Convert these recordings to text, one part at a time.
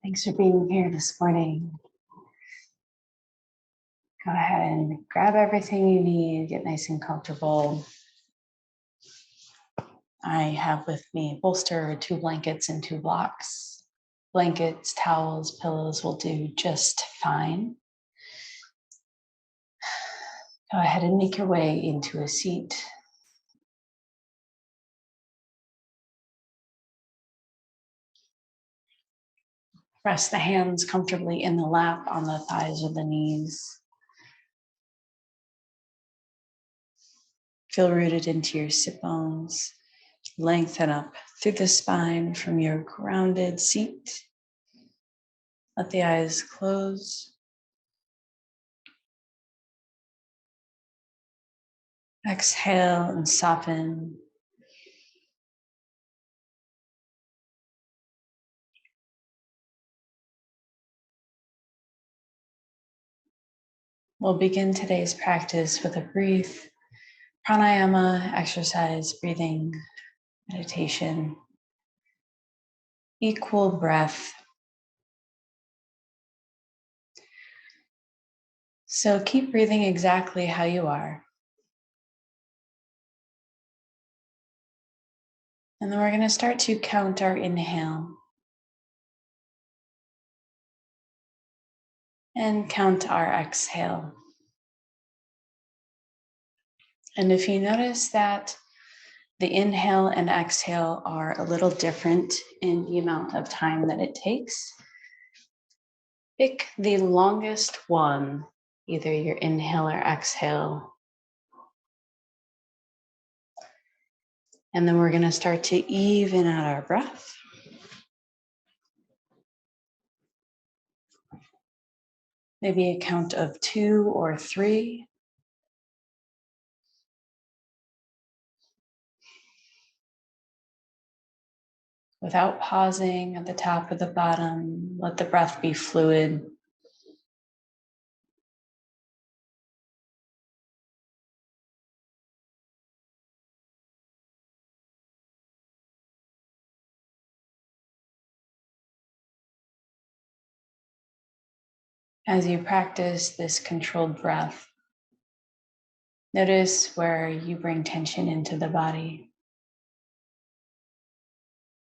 Thanks for being here this morning. Go ahead and grab everything you need, get nice and comfortable. I have with me a bolster, 2 blankets, and 2 blocks. Blankets, towels, pillows will do just fine. Go ahead and make your way into a seat. Rest the hands comfortably in the lap, on the thighs or the knees. Feel rooted into your sit bones. Lengthen up through the spine from your grounded seat. Let the eyes close. Exhale and soften. We'll begin today's practice with a brief pranayama exercise, breathing meditation, equal breath. So keep breathing exactly how you are. And then we're going to start to count our inhale and count our exhale. And if you notice that the inhale and exhale are a little different in the amount of time that it takes, pick the longest one, either your inhale or exhale. And then we're going to start to even out our breath. Maybe a count of 2 or 3. Without pausing at the top or the bottom, let the breath be fluid. As you practice this controlled breath, notice where you bring tension into the body.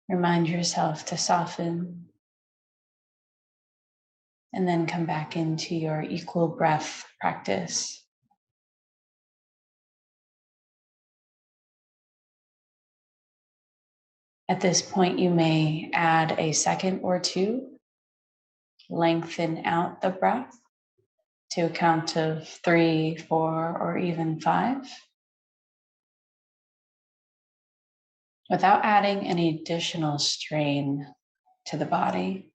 Remind yourself to soften and then come back into your equal breath practice. At this point, you may add a second or 2. Lengthen out the breath to a count of 3, 4, or even 5. Without adding any additional strain to the body.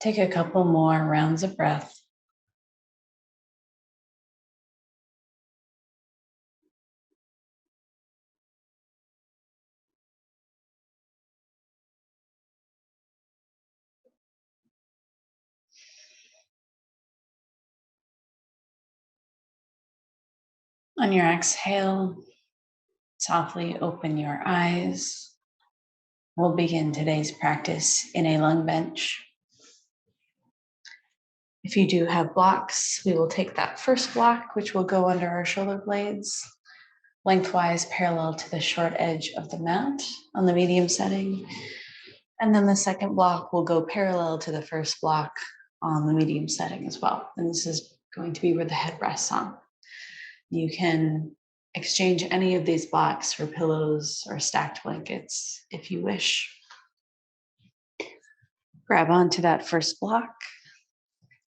Take a couple more rounds of breath. On your exhale, softly open your eyes. We'll begin today's practice in a lung bench. If you do have blocks, we will take that first block, which will go under our shoulder blades, lengthwise parallel to the short edge of the mat on the medium setting. And then the second block will go parallel to the first block on the medium setting as well. And this is going to be where the head rests on. You can exchange any of these blocks for pillows or stacked blankets if you wish. Grab onto that first block.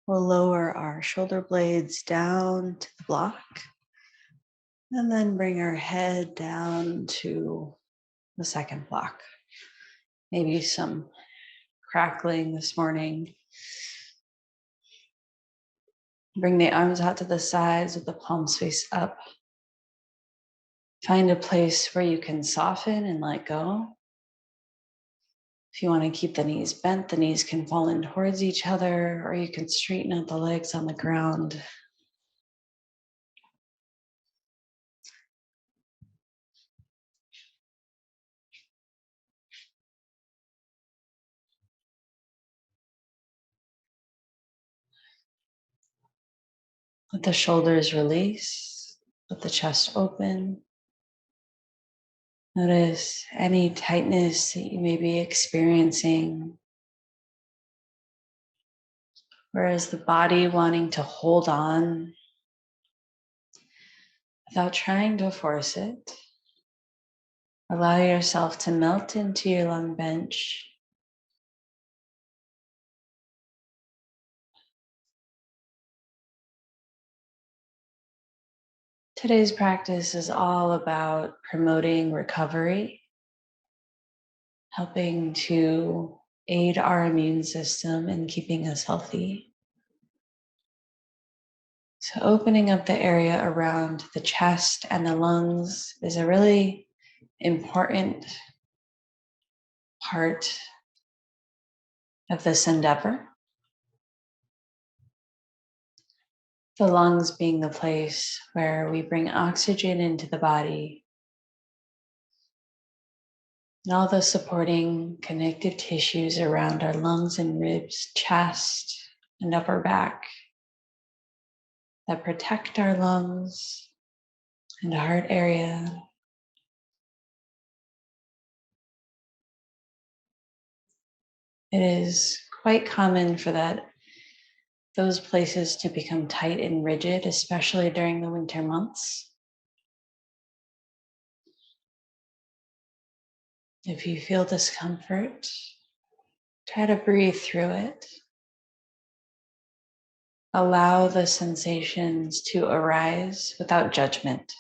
We'll lower our shoulder blades down to the block. And then bring our head down to the second block. Maybe some crackling this morning. Bring the arms out to the sides with the palms face up. Find a place where you can soften and let go. If you want to keep the knees bent, the knees can fall in towards each other, or you can straighten out the legs on the ground. Let the shoulders release, let the chest open. Notice any tightness that you may be experiencing, whereas the body wanting to hold on without trying to force it. Allow yourself to melt into your lung bench. Today's practice is all about promoting recovery, helping to aid our immune system in keeping us healthy. So opening up the area around the chest and the lungs is a really important part of this endeavor. The lungs being the place where we bring oxygen into the body, and all the supporting connective tissues around our lungs and ribs, chest, and upper back that protect our lungs and heart area. It is quite common for those places to become tight and rigid, especially during the winter months. If you feel discomfort, try to breathe through it. Allow the sensations to arise without judgment.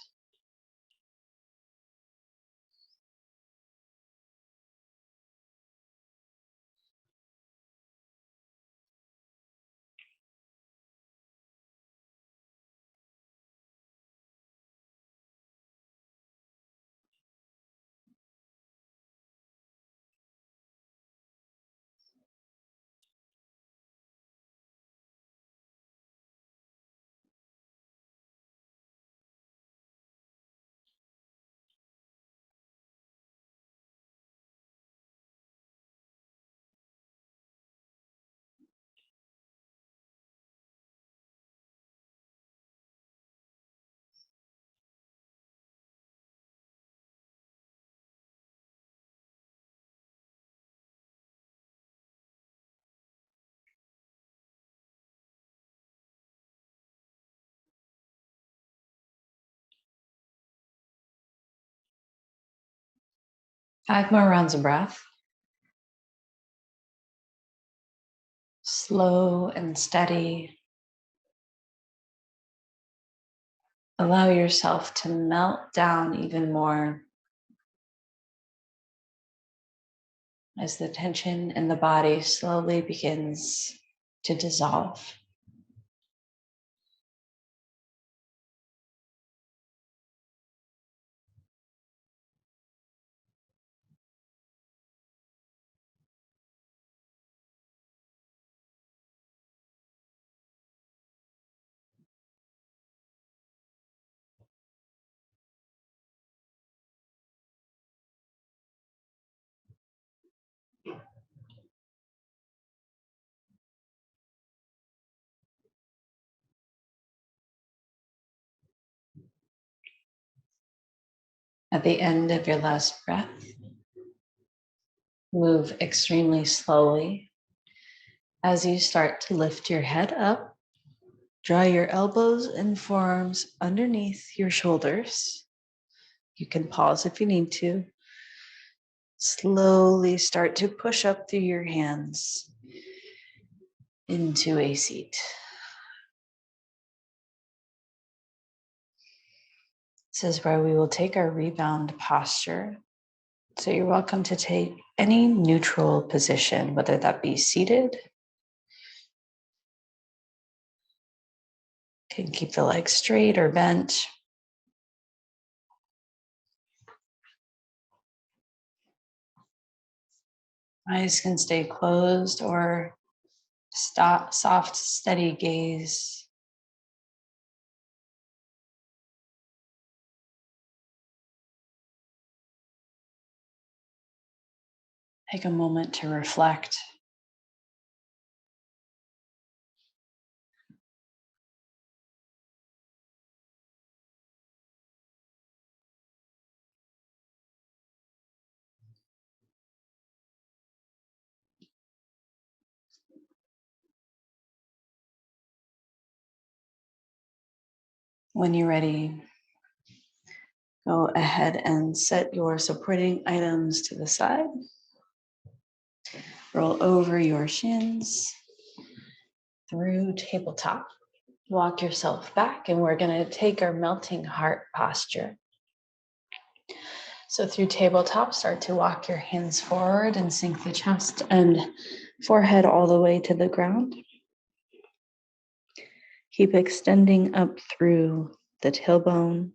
Five more rounds of breath. Slow and steady. Allow yourself to melt down even more as the tension in the body slowly begins to dissolve. At the end of your last breath, move extremely slowly as you start to lift your head up. Draw your elbows and forearms underneath your shoulders. You can pause if you need to. Slowly start to push up through your hands into a seat. This is where we will take our rebound posture. So you're welcome to take any neutral position, whether that be seated. Can keep the legs straight or bent. Eyes can stay closed or stop, soft, steady gaze. Take a moment to reflect. When you're ready, go ahead and set your supporting items to the side. Roll over your shins through tabletop. Walk yourself back, and we're going to take our melting heart posture. So through tabletop, start to walk your hands forward and sink the chest and forehead all the way to the ground. Keep extending up through the tailbone.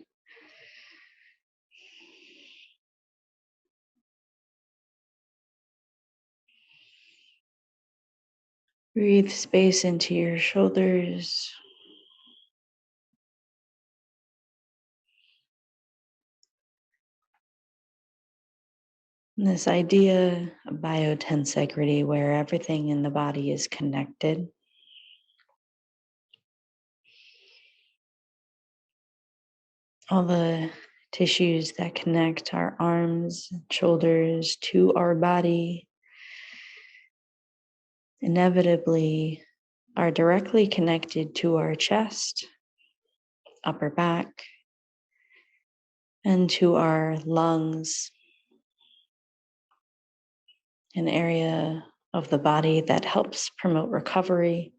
Breathe space into your shoulders. And this idea of biotensegrity, where everything in the body is connected. All the tissues that connect our arms, shoulders to our body inevitably are directly connected to our chest, upper back, and to our lungs, an area of the body that helps promote recovery.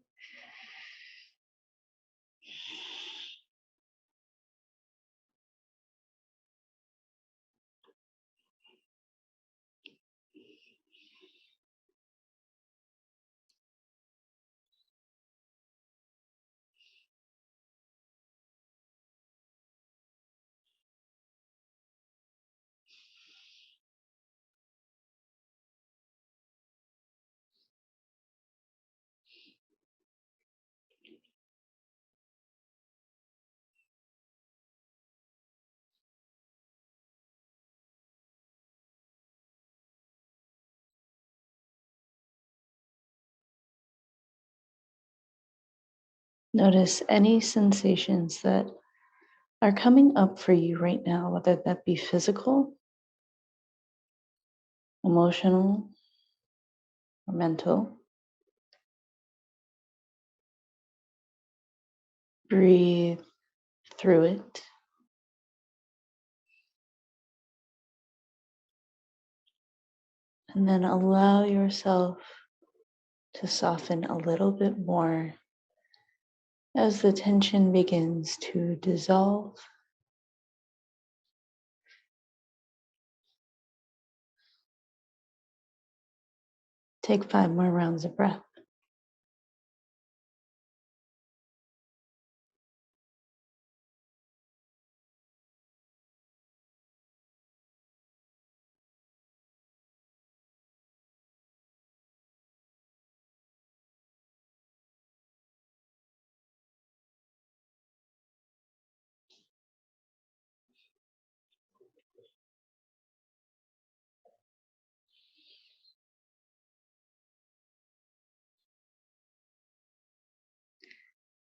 Notice any sensations that are coming up for you right now, whether that be physical, emotional, or mental. Breathe through it. And then allow yourself to soften a little bit more as the tension begins to dissolve. Take 5 more rounds of breath.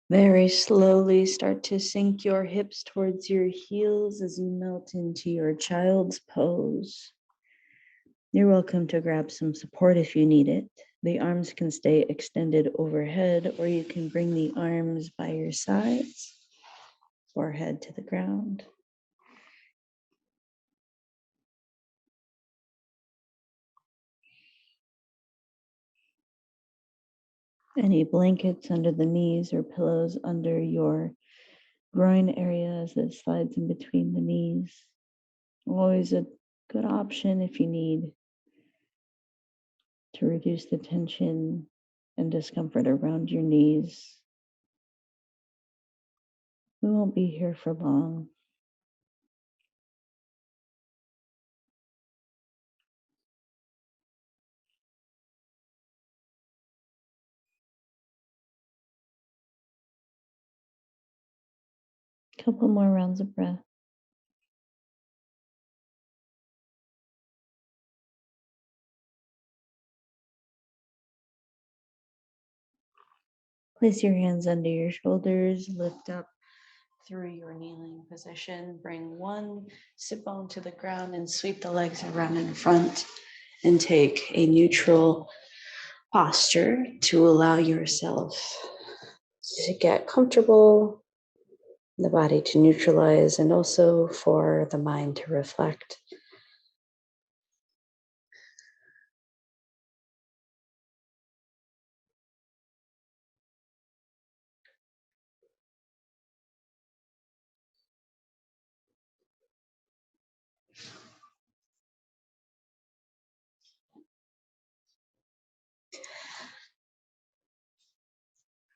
Very slowly start to sink your hips towards your heels as you melt into your child's pose. You're welcome to grab some support if you need it. The arms can stay extended overhead, or you can bring the arms by your sides, forehead to the ground. Any blankets under the knees or pillows under your groin area as it slides in between the knees. Always a good option if you need to reduce the tension and discomfort around your knees. We won't be here for long. Couple more rounds of breath. Place your hands under your shoulders, lift up through your kneeling position. Bring one sit bone to the ground and sweep the legs around in front and take a neutral posture to allow yourself to get comfortable, the body to neutralize, and also for the mind to reflect.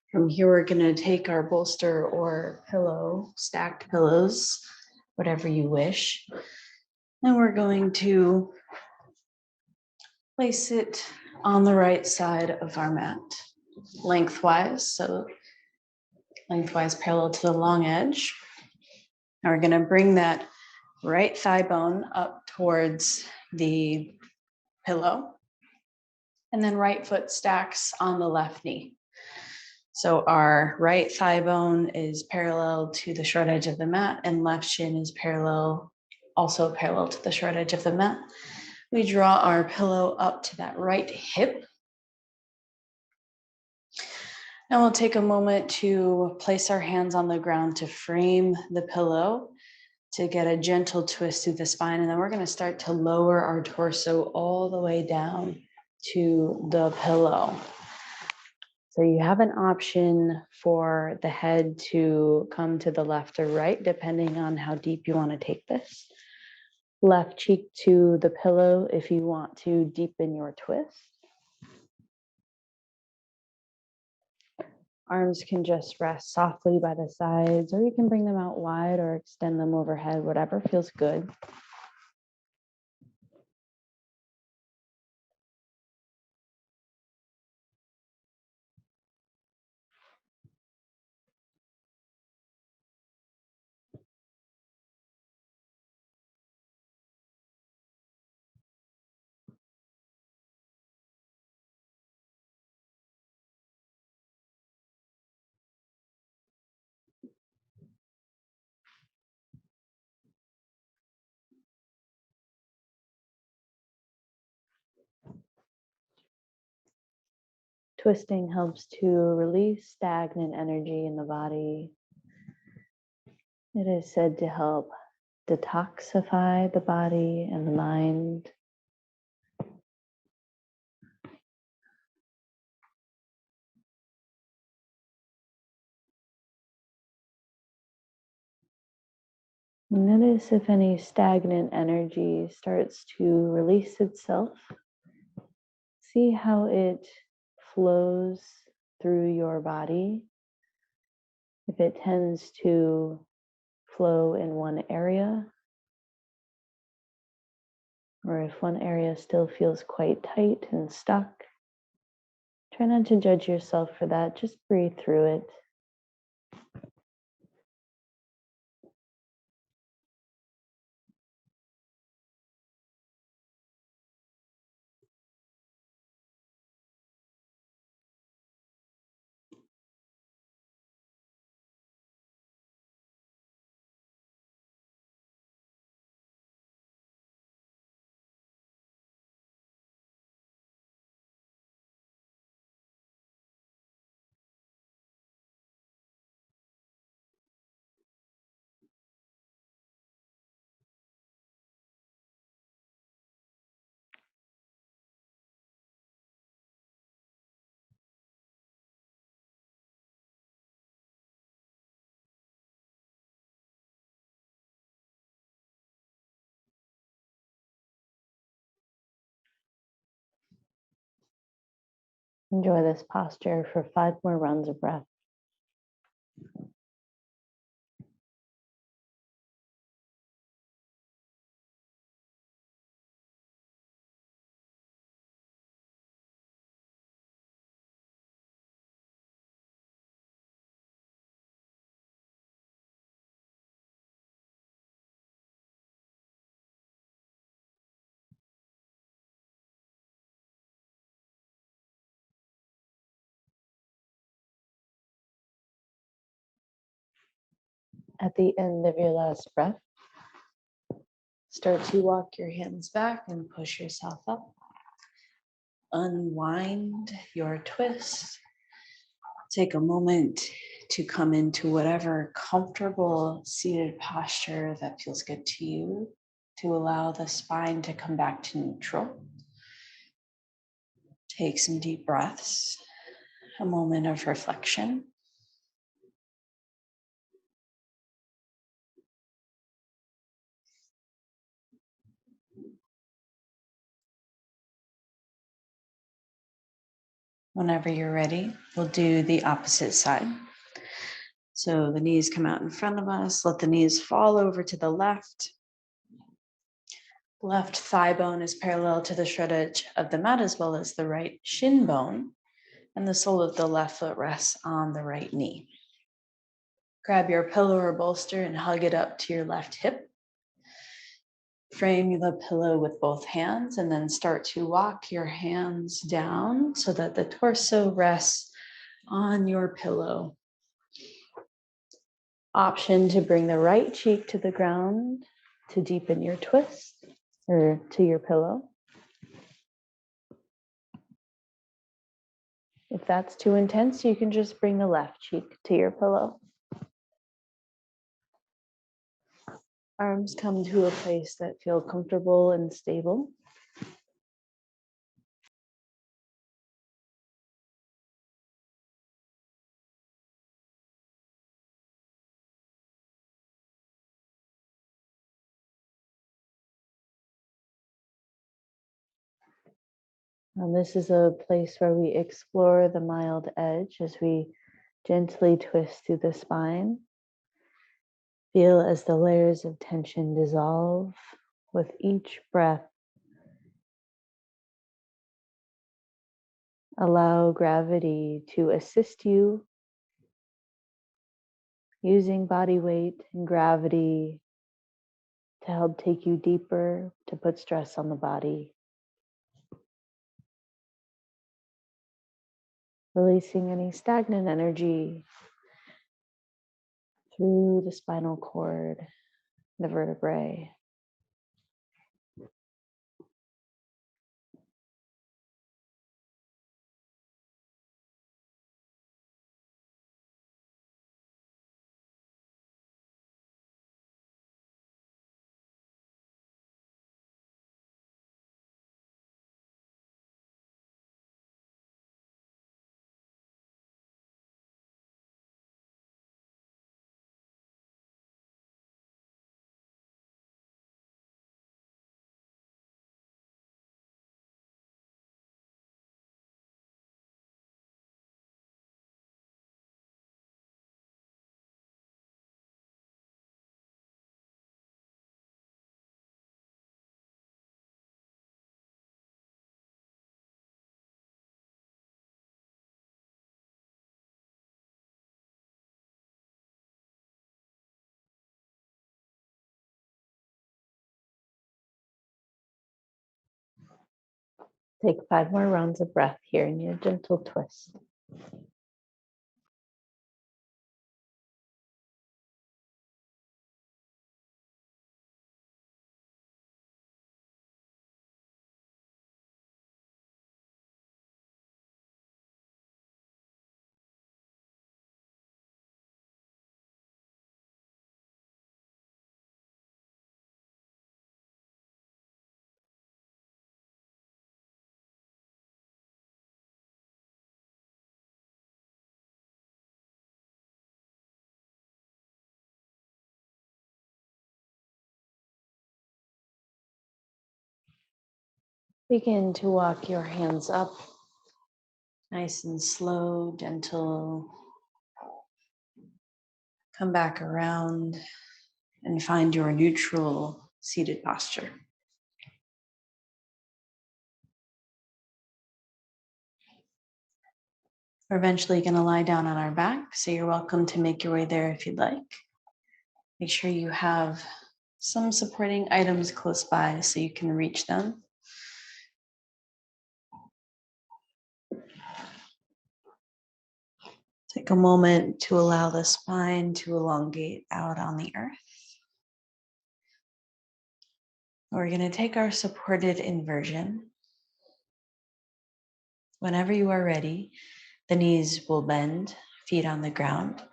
From here, we're going to take our bolster or pillow, stacked pillows, whatever you wish, and we're going to place it on the right side of our mat, lengthwise, so lengthwise parallel to the long edge. And we're going to bring that right thigh bone up towards the pillow, and then right foot stacks on the left knee. So our right thigh bone is parallel to the short edge of the mat, and left shin is also parallel to the short edge of the mat. We draw our pillow up to that right hip. And we'll take a moment to place our hands on the ground to frame the pillow, to get a gentle twist through the spine. And then we're going to start to lower our torso all the way down to the pillow. So you have an option for the head to come to the left or right, depending on how deep you want to take this. Left cheek to the pillow if you want to deepen your twist. Arms can just rest softly by the sides, or you can bring them out wide or extend them overhead, whatever feels good. Twisting helps to release stagnant energy in the body. It is said to help detoxify the body and the mind. Notice if any stagnant energy starts to release itself. See how it flows through your body. If it tends to flow in one area, or if one area still feels quite tight and stuck, try not to judge yourself for that. Just breathe through it. Enjoy this posture for 5 more rounds of breath. At the end of your last breath, start to walk your hands back and push yourself up. Unwind your twist. Take a moment to come into whatever comfortable seated posture that feels good to you, to allow the spine to come back to neutral. Take some deep breaths, a moment of reflection. Whenever you're ready, we'll do the opposite side. So the knees come out in front of us. Let the knees fall over to the left. Left thigh bone is parallel to the shred edge of the mat, as well as the right shin bone. And the sole of the left foot rests on the right knee. Grab your pillow or bolster and hug it up to your left hip. Frame the pillow with both hands and then start to walk your hands down so that the torso rests on your pillow. Option to bring the right cheek to the ground to deepen your twist or to your pillow. If that's too intense, you can just bring the left cheek to your pillow. Arms come to a place that feel comfortable and stable. And this is a place where we explore the mild edge as we gently twist through the spine. Feel as the layers of tension dissolve with each breath. Allow gravity to assist you, using body weight and gravity to help take you deeper, to put stress on the body. Releasing any stagnant energy through the spinal cord, the vertebrae. Take 5 more rounds of breath here in your gentle twist. Begin to walk your hands up Nice and slow, gentle. Come back around and find your neutral seated posture. We're eventually going to lie down on our back, so you're welcome to make your way there if you'd like. Make sure you have some supporting items close by so you can reach them. Take a moment to allow the spine to elongate out on the earth. We're going to take our supported inversion. Whenever you are ready, the knees will bend, feet on the ground.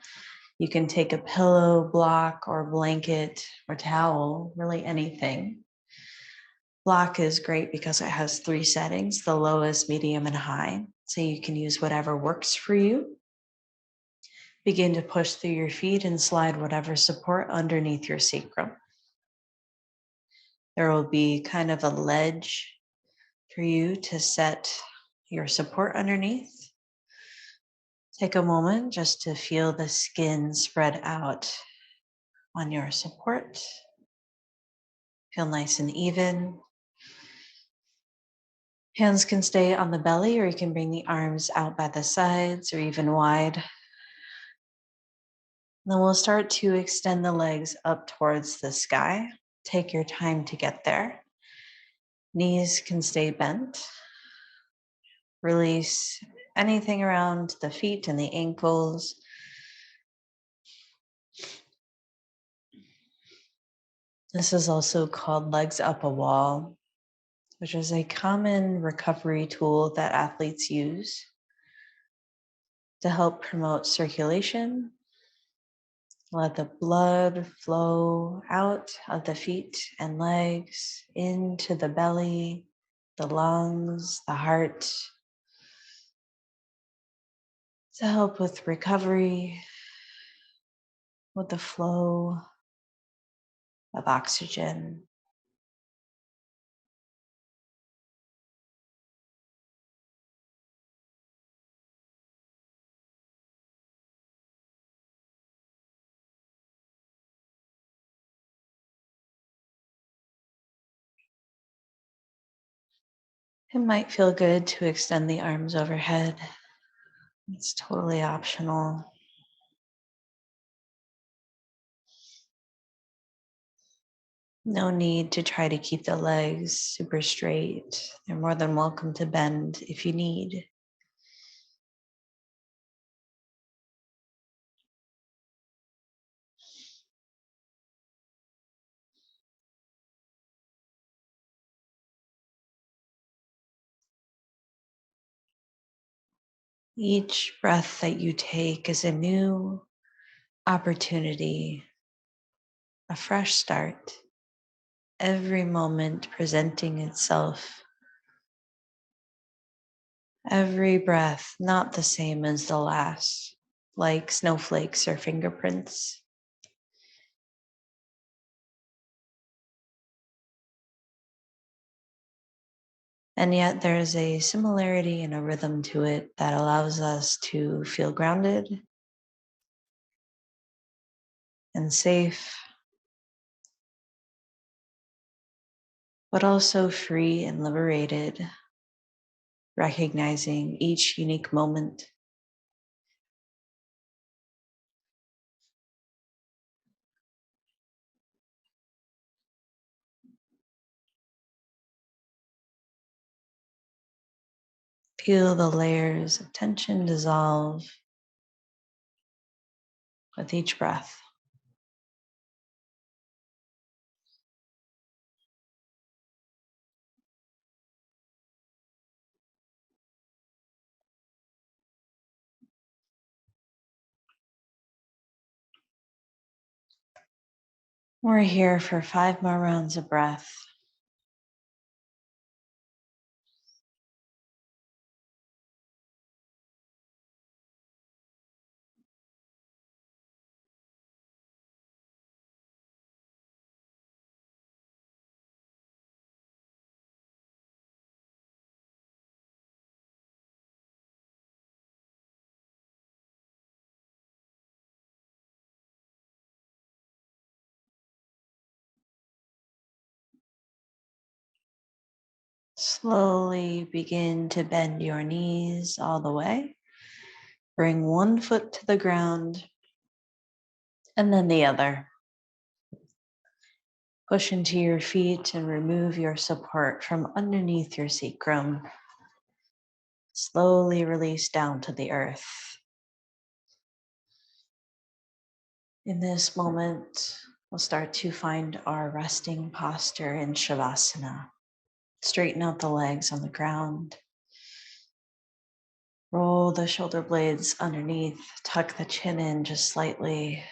You can take a pillow, block, or blanket, or towel, really anything. Block is great because it has 3 settings, the lowest, medium, and high. So you can use whatever works for you. Begin to push through your feet and slide whatever support underneath your sacrum. There will be kind of a ledge for you to set your support underneath. Take a moment just to feel the skin spread out on your support. Feel nice and even. Hands can stay on the belly, or you can bring the arms out by the sides or even wide. Then we'll start to extend the legs up towards the sky. Take your time to get there. Knees can stay bent. Release anything around the feet and the ankles. This is also called legs up a wall, which is a common recovery tool that athletes use to help promote circulation. Let the blood flow out of the feet and legs into the belly, the lungs, the heart, to help with recovery, with the flow of oxygen. It might feel good to extend the arms overhead. It's totally optional. No need to try to keep the legs super straight. They're more than welcome to bend if you need. Each breath that you take is a new opportunity, a fresh start. Every moment presenting itself. Every breath not the same as the last, like snowflakes or fingerprints. And yet there's a similarity and a rhythm to it that allows us to feel grounded and safe, but also free and liberated, recognizing each unique moment. Feel the layers of tension dissolve with each breath. We're here for 5 more rounds of breath. Slowly begin to bend your knees all the way. Bring one foot to the ground and then the other. Push into your feet and remove your support from underneath your sacrum. Slowly release down to the earth. In this moment, we'll start to find our resting posture in Shavasana. Straighten out the legs on the ground. Roll the shoulder blades underneath. Tuck the chin in just slightly.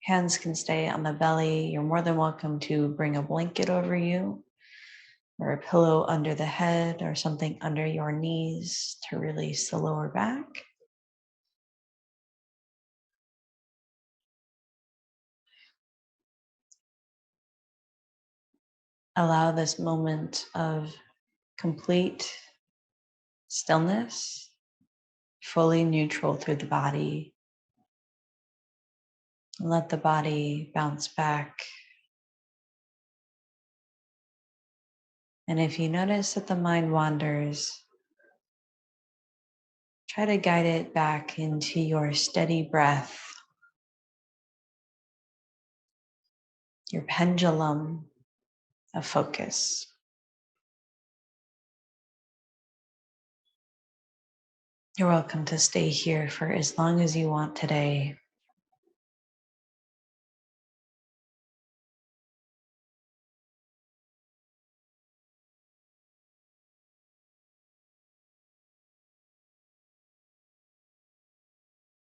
Hands can stay on the belly. You're more than welcome to bring a blanket over you or a pillow under the head or something under your knees to release the lower back. Allow this moment of complete stillness, fully neutral through the body. Let the body bounce back. And if you notice that the mind wanders, try to guide it back into your steady breath, your pendulum of focus. You're welcome to stay here for as long as you want today.